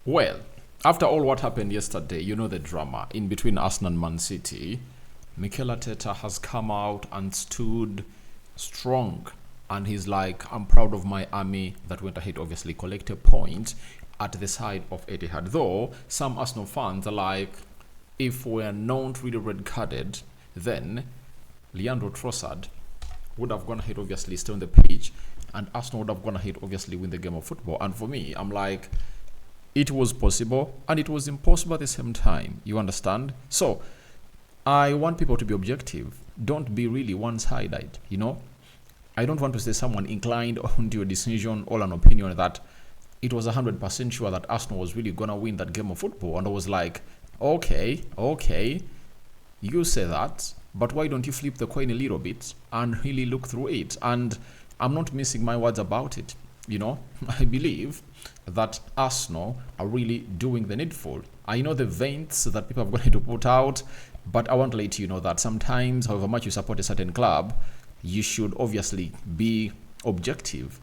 Well, after all what happened yesterday, you know the drama in between Arsenal and Man City, Mikel Arteta has come out and stood strong. And he's like, I'm proud of my army that went ahead, obviously, collect a point at the side of Etihad. Though some Arsenal fans are like, if we're not really red carded, then Leandro Trossard would have gone ahead, obviously, stay on the pitch, and Arsenal would have gone ahead, obviously, win the game of football. And for me, I'm like, it was possible and it was impossible at the same time. You understand? So I want people to be objective. Don't be really one-sided, you know? I don't want to say someone inclined onto a decision or an opinion that it was 100% sure that Arsenal was really going to win that game of football. And I was like, okay, you say that, but why don't you flip the coin a little bit and really look through it? And I'm not missing my words about it. You know, I believe that Arsenal are really doing the needful. I know the vents that people are going to put out, but I want to let you know that sometimes, however much you support a certain club, you should obviously be objective.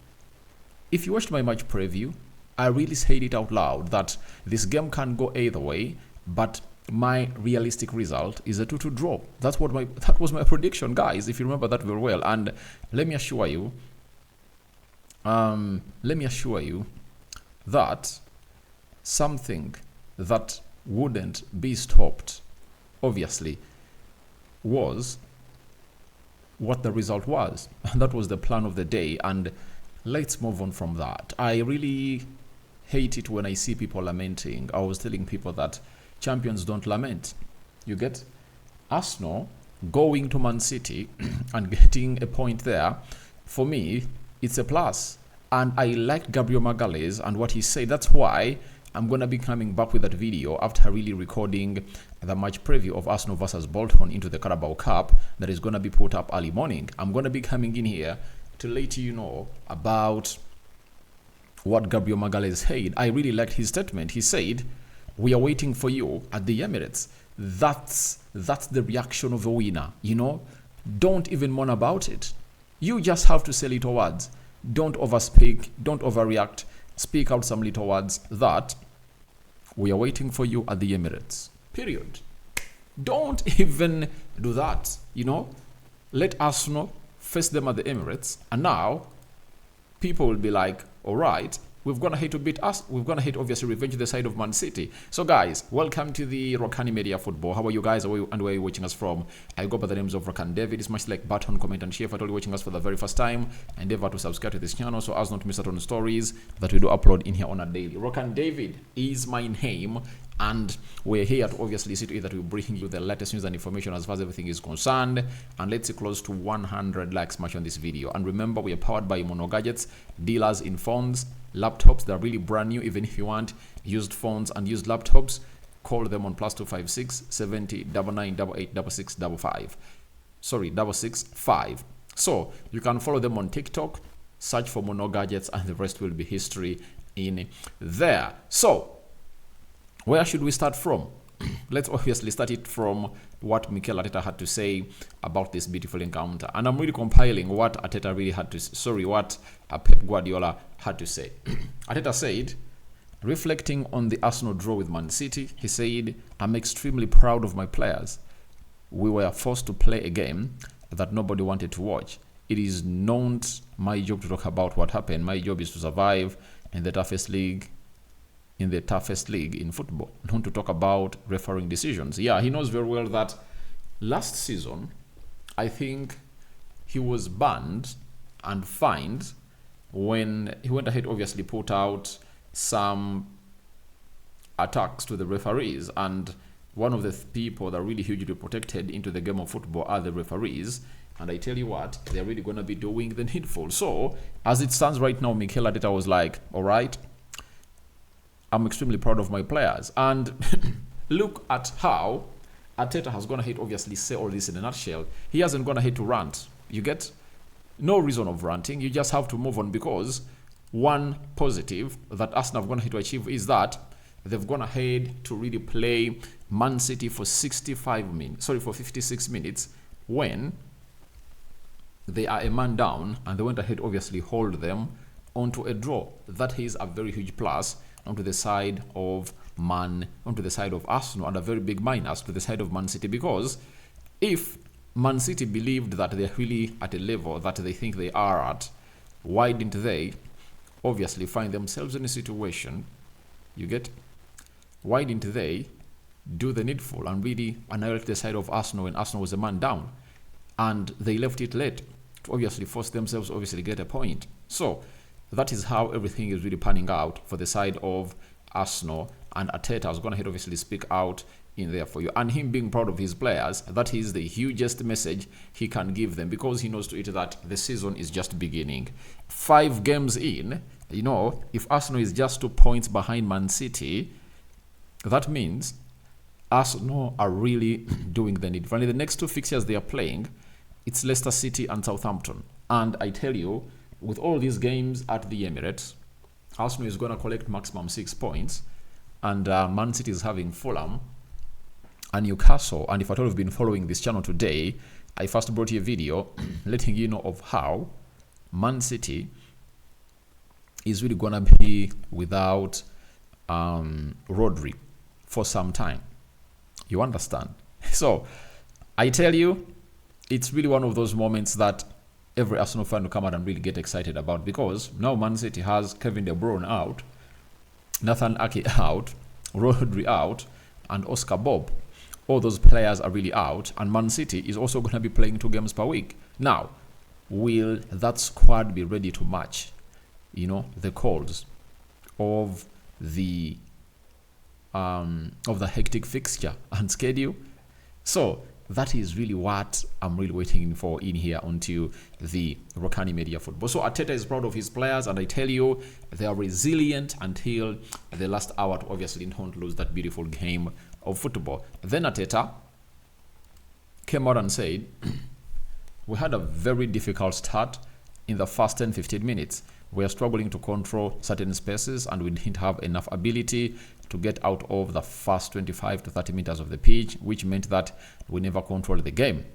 If you watched my match preview, I really said it out loud that this game can go either way, but my realistic result is a 2-2 draw. That was my prediction, guys, if you remember that very well. And let me assure you that something that wouldn't be stopped, obviously, was what the result was. And that was the plan of the day. And let's move on from that. I really hate it when I see people lamenting. I was telling people that champions don't lament. You get? Arsenal going to Man City and getting a point there, for me, it's a plus. And I liked Gabriel Magalhaes and what he said. That's why I'm going to be coming back with that video after really recording the match preview of Arsenal versus Bolton into the Carabao Cup that is going to be put up early morning. I'm going to be coming in here to let you know about what Gabriel Magalhaes said. I really liked his statement. He said, "We are waiting for you at the Emirates." That's the reaction of a winner, you know? Don't even moan about it. You just have to say little words. Don't overspeak. Don't overreact. Speak out some little words that we are waiting for you at the Emirates. Period. Don't even do that, you know? Let Arsenal face them at the Emirates. And now, people will be like, all right, we've gone ahead to beat us. We've gone ahead, obviously, revenge the side of Man City. So, guys, welcome to the Rokani Media Football. How are you guys? And where are you watching us from? I go by the names of Rokani David. It's much like button, comment, and share. If you're watching us for the very first time, endeavor to subscribe to this channel so as not to miss out on stories that we do upload in here on a daily. Rokani David is my name. And we're here to obviously see to it that we bring you the latest news and information as far as everything is concerned. And let's see close to 100 likes much on this video. And remember, we are powered by Mono Gadgets, dealers in phones, laptops that are really brand new. Even if you want used phones and used laptops, call them on +256 70 99 88 66 55. Sorry, 665. So you can follow them on TikTok, search for Mono Gadgets, and the rest will be history in there. So where should we start from? Let's obviously start it from what Mikel Arteta had to say about this beautiful encounter. And I'm really compiling what Arteta really had to what Pep Guardiola had to say. Arteta said, reflecting on the Arsenal draw with Man City, he said, "I'm extremely proud of my players. We were forced to play a game that nobody wanted to watch. It is not my job to talk about what happened. My job is to survive in the toughest league in football, not to talk about refereeing decisions." Yeah, he knows very well that last season, I think he was banned and fined when he went ahead, obviously put out some attacks to the referees. And one of the people that are really hugely protected into the game of football are the referees. And I tell you what, they're really going to be doing the needful. So, as it stands right now, Mikel Arteta was like, all right, I'm extremely proud of my players. And look at how Arteta has gone ahead, obviously, say all this in a nutshell. He hasn't gone ahead to rant. You get? No reason of ranting. You just have to move on, because one positive that Arsenal have gone ahead to achieve is that they've gone ahead to really play Man City for 56 minutes when they are a man down, and they went ahead, obviously, hold them onto a draw. That is a very huge plus onto the side of Arsenal, and a very big minus to the side of Man City, because if Man City believed that they're really at a level that they think they are at, why didn't they obviously find themselves in a situation, you get, why didn't they do the needful and really annihilate the side of Arsenal when Arsenal was a man down? And they left it late to obviously force themselves obviously get a point. So that is how everything is really panning out for the side of Arsenal, and Arteta is going to obviously speak out in there for you. And him being proud of his players, that is the hugest message he can give them, because he knows to it that the season is just beginning. 5 games in, if Arsenal is just 2 points behind Man City, that means Arsenal are really doing the need. Finally, the next 2 fixtures they are playing, it's Leicester City and Southampton. And I tell you, with all these games at the Emirates, Arsenal is going to collect maximum 6 points. And Man City is having Fulham and Newcastle. And if at all you've been following this channel today, I first brought you a video letting you know of how Man City is really going to be without Rodri for some time. You understand? So I tell you, it's really one of those moments that every Arsenal fan will come out and really get excited about, because now Man City has Kevin De Bruyne out, Nathan Ake out, Rodri out, and Oscar Bob. All those players are really out, and Man City is also going to be playing 2 games per week. Now, will that squad be ready to match, the calls of the hectic fixture and schedule? So that is really what I'm really waiting for in here onto the Rokani Media Football. So Arteta is proud of his players, and I tell you, they are resilient until the last hour to obviously not lose that beautiful game of football. Then Arteta came out and said, we had a very difficult start in the first 10-15 minutes. We are struggling to control certain spaces, and we didn't have enough ability to get out of the first 25 to 30 meters of the pitch, which meant that we never controlled the game.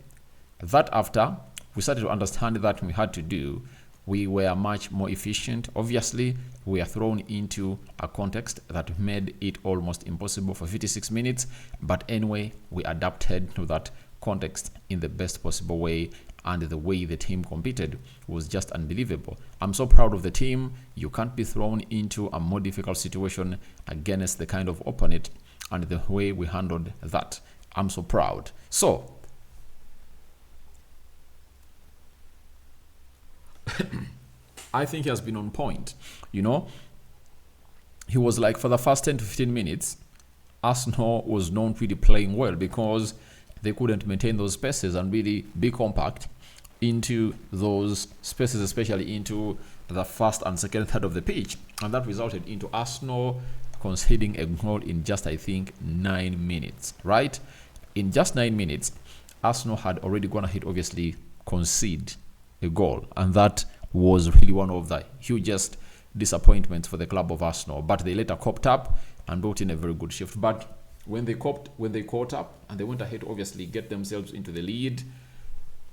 That after, we started to understand that we had to do, we were much more efficient. Obviously, we are thrown into a context that made it almost impossible for 56 minutes. But anyway, we adapted to that context in the best possible way, and the way the team competed was just unbelievable. I'm so proud of the team. You can't be thrown into a more difficult situation against the kind of opponent, and the way we handled that, I'm so proud. So I think he has been on point. He was like, for the first 10 to 15 minutes, Arsenal was not really playing well because they couldn't maintain those spaces and really be compact into those spaces, especially into the first and second third of the pitch. And that resulted into Arsenal conceding a goal in just, I think, 9 minutes, right? In just 9 minutes, Arsenal had already gone ahead, obviously, concede a goal. And that was really one of the hugest disappointments for the club of Arsenal. But they later copped up and brought in a very good shift. But when they caught up and they went ahead to obviously get themselves into the lead,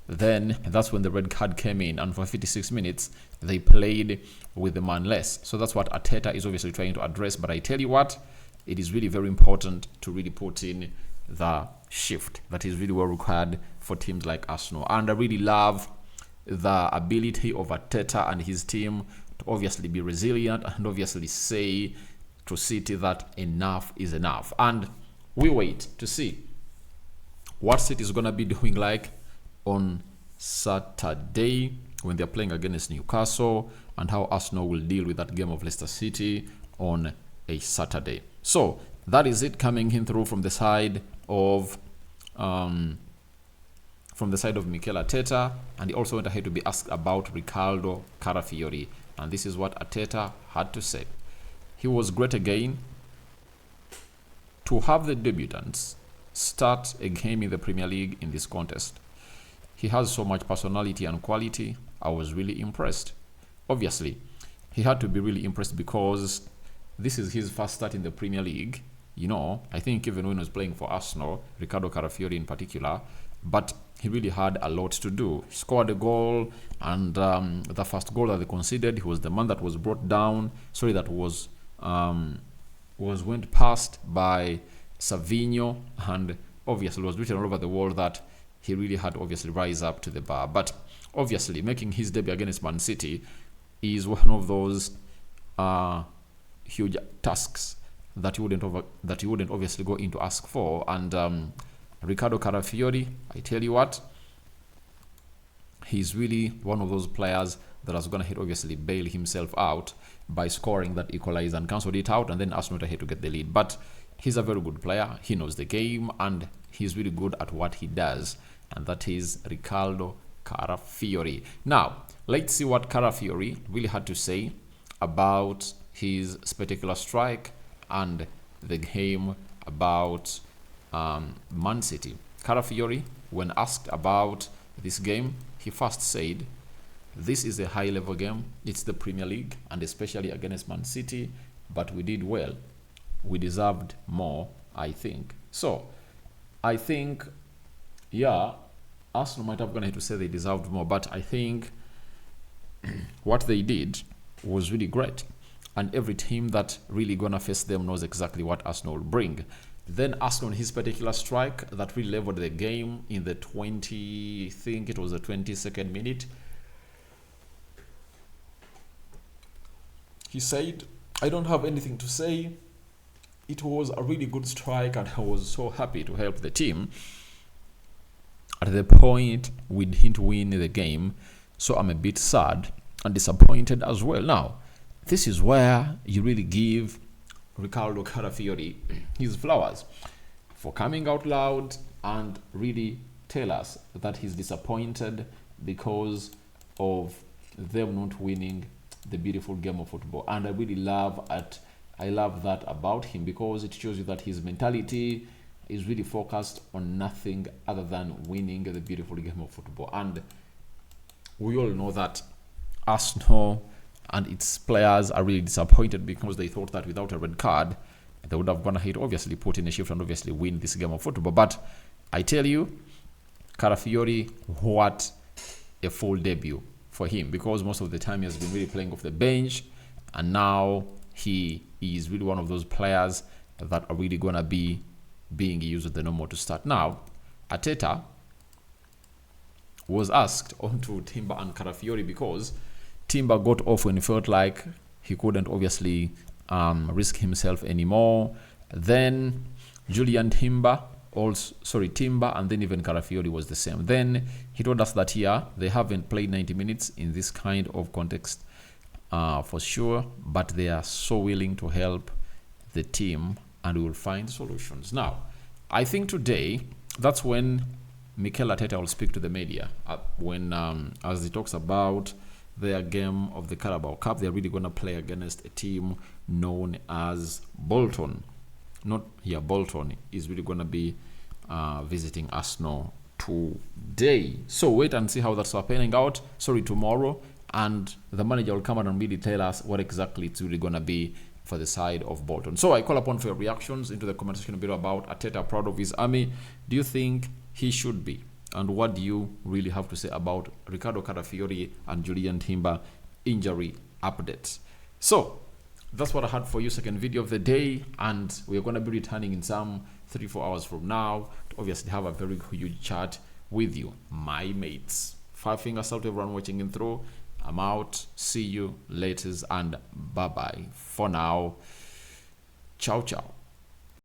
then that's when the red card came in, and for 56 minutes they played with the man less. So that's what Arteta is obviously trying to address. But I tell you what, it is really very important to really put in the shift that is really well required for teams like Arsenal. And I really love the ability of Arteta and his team to obviously be resilient and obviously say to City that enough is enough. And we wait to see what City is going to be doing like on Saturday when they're playing against Newcastle, and how Arsenal will deal with that game of Leicester City on a Saturday. So that is it coming in through from the side of Mikel Arteta, and he also went ahead to be asked about Ricardo Calafiori, and this is what Arteta had to say. He was great again. To have the debutants start a game in the Premier League in this contest, he has so much personality and quality. I was really impressed. Obviously, he had to be really impressed because this is his first start in the Premier League. I think even when he was playing for Arsenal, Ricardo Calafiori in particular, but he really had a lot to do. He scored a goal, and the first goal that they conceded, he was the man that was brought down. That was went past by Savinho, and obviously it was written all over the world that he really had to obviously rise up to the bar. But obviously making his debut against Man City is one of those huge tasks that you wouldn't obviously go in to ask for. And Ricardo Calafiori, I tell you what, he's really one of those players that was going to obviously bail himself out by scoring that equalizer and cancelled it out, and then Arsenal had to get the lead. But he's a very good player. He knows the game, and he's really good at what he does, and that is Ricardo Calafiori. Now, let's see what Calafiori really had to say about his spectacular strike and the game about Man City. Calafiori, when asked about this game, he first said, "This is a high-level game. It's the Premier League, and especially against Man City, but we did well. We deserved more, I think." So, I think, yeah, Arsenal might have gone ahead to say they deserved more, but I think what they did was really great. And every team that really gonna face them knows exactly what Arsenal will bring. Then Arsenal, his particular strike that really leveled the game in the 22nd minute. He said, "I don't have anything to say. It was a really good strike, and I was so happy to help the team at the point we didn't win the game, so I'm a bit sad and disappointed as well." Now, this is where you really give Ricardo Calafiori his flowers for coming out loud and really tell us that he's disappointed because of them not winning the beautiful game of football. And I really love that about him, because it shows you that his mentality is really focused on nothing other than winning the beautiful game of football. And we all know that Arsenal and its players are really disappointed because they thought that without a red card, they would have gone ahead, obviously put in a shift and obviously win this game of football. But I tell you, Calafiori, what a full debut for him, because most of the time he has been really playing off the bench, and now he is really one of those players that are really going to be being used with the normal to start. Now, Arteta was asked onto Timber and Calafiori because Timber got off when he felt like he couldn't obviously risk himself anymore. Then Timber, and then even Calafiori was the same. Then he told us that here they haven't played 90 minutes in this kind of context for sure, but they are so willing to help the team and we will find solutions. Now, I think today that's when Mikel Arteta will speak to the media as he talks about their game of the Carabao Cup. They're really going to play against a team known as Bolton. Bolton is really going to be visiting Arsenal today. So wait and see how that's panning out. Tomorrow. And the manager will come out and really tell us what exactly it's really going to be for the side of Bolton. So I call upon for your reactions into the comment section below about Arteta proud of his army. Do you think he should be? And what do you really have to say about Ricardo Calafiori and Timber injury updates? So that's what I had for you, second video of the day, and we're going to be returning in some 3-4 hours from now to obviously have a very huge chat with you, my mates. 5 fingers out to everyone watching in through. I'm out. See you later and bye-bye. For now, ciao ciao.